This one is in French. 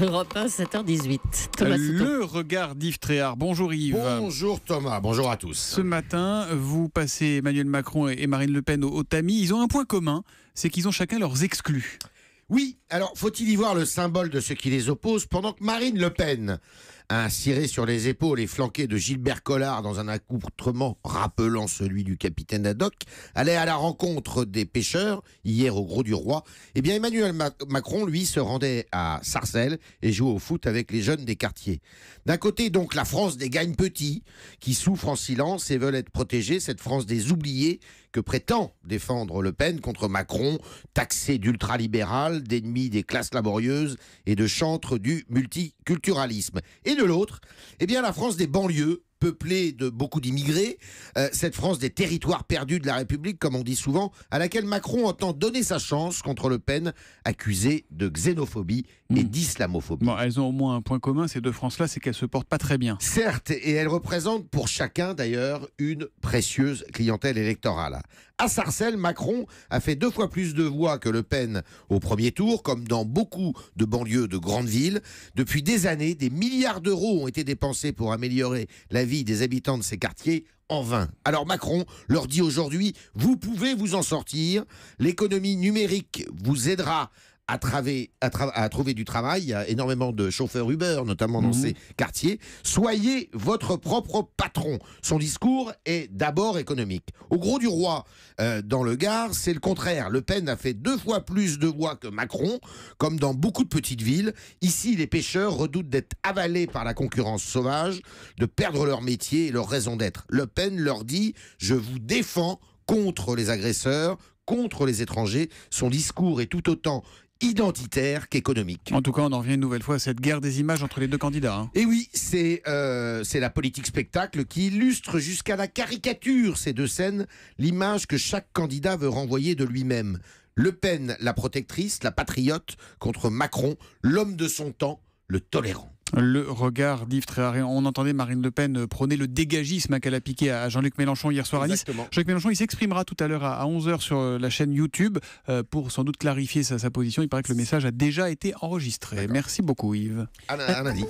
Europe 1, 7h18. Thomas Souton. Le regard d'Yves Tréhard. Bonjour Yves. Bonjour Thomas, bonjour à tous. Ce matin, vous passez Emmanuel Macron et Marine Le Pen au tamis. Ils ont un point commun, c'est qu'ils ont chacun leurs exclus. Oui, alors faut-il y voir le symbole de ce qui les oppose pendant que Marine Le Pen, un ciré sur les épaules et flanqué de Gilbert Collard dans un accoutrement rappelant celui du capitaine Haddock, allait à la rencontre des pêcheurs hier au Gros du Roi. Eh bien Emmanuel Macron, lui, se rendait à Sarcelles et jouait au foot avec les jeunes des quartiers. D'un côté donc la France des gagne-petits qui souffrent en silence et veulent être protégés, cette France des oubliés que prétend défendre Le Pen contre Macron, taxé d'ultralibéral, d'ennemi des classes laborieuses et de chantre du multiculturalisme. Et de l'autre, eh bien la France des banlieues, peuplée de beaucoup d'immigrés, cette France des territoires perdus de la République, comme on dit souvent, à laquelle Macron entend donner sa chance contre Le Pen, accusée de xénophobie et d'islamophobie. Bon, elles ont au moins un point commun, ces deux France-là, c'est qu'elles se portent pas très bien. Certes, et elles représentent pour chacun d'ailleurs une précieuse clientèle électorale. À Sarcelles, Macron a fait 2 fois plus de voix que Le Pen au premier tour, comme dans beaucoup de banlieues de grandes villes. Depuis des années, des milliards d'euros ont été dépensés pour améliorer la vie des habitants de ces quartiers, en vain. Alors Macron leur dit aujourd'hui, vous pouvez vous en sortir, l'économie numérique vous aidera à trouver du travail. Il y a énormément de chauffeurs Uber, notamment dans ces quartiers. Soyez votre propre patron. Son discours est d'abord économique. Au Gros du Roi, dans le Gard, c'est le contraire. Le Pen a fait 2 fois plus de voix que Macron, comme dans beaucoup de petites villes. Ici, les pêcheurs redoutent d'être avalés par la concurrence sauvage, de perdre leur métier et leur raison d'être. Le Pen leur dit « Je vous défends contre les agresseurs, contre les étrangers ». Son discours est tout autant identitaire qu'économique. En tout cas, on en revient une nouvelle fois à cette guerre des images entre les deux candidats. Et oui, c'est la politique spectacle qui illustre jusqu'à la caricature ces deux scènes, l'image que chaque candidat veut renvoyer de lui-même. Le Pen, la protectrice, la patriote, contre Macron, l'homme de son temps, le tolérant. Le regard d'Yves Tréhard. On entendait Marine Le Pen prôner le dégagisme qu'elle a piqué à Jean-Luc Mélenchon hier soir à Nice. Exactement. Jean-Luc Mélenchon, il s'exprimera tout à l'heure à 11h sur la chaîne YouTube pour sans doute clarifier sa position. Il paraît que le message a déjà été enregistré. Merci beaucoup Yves. Un avis.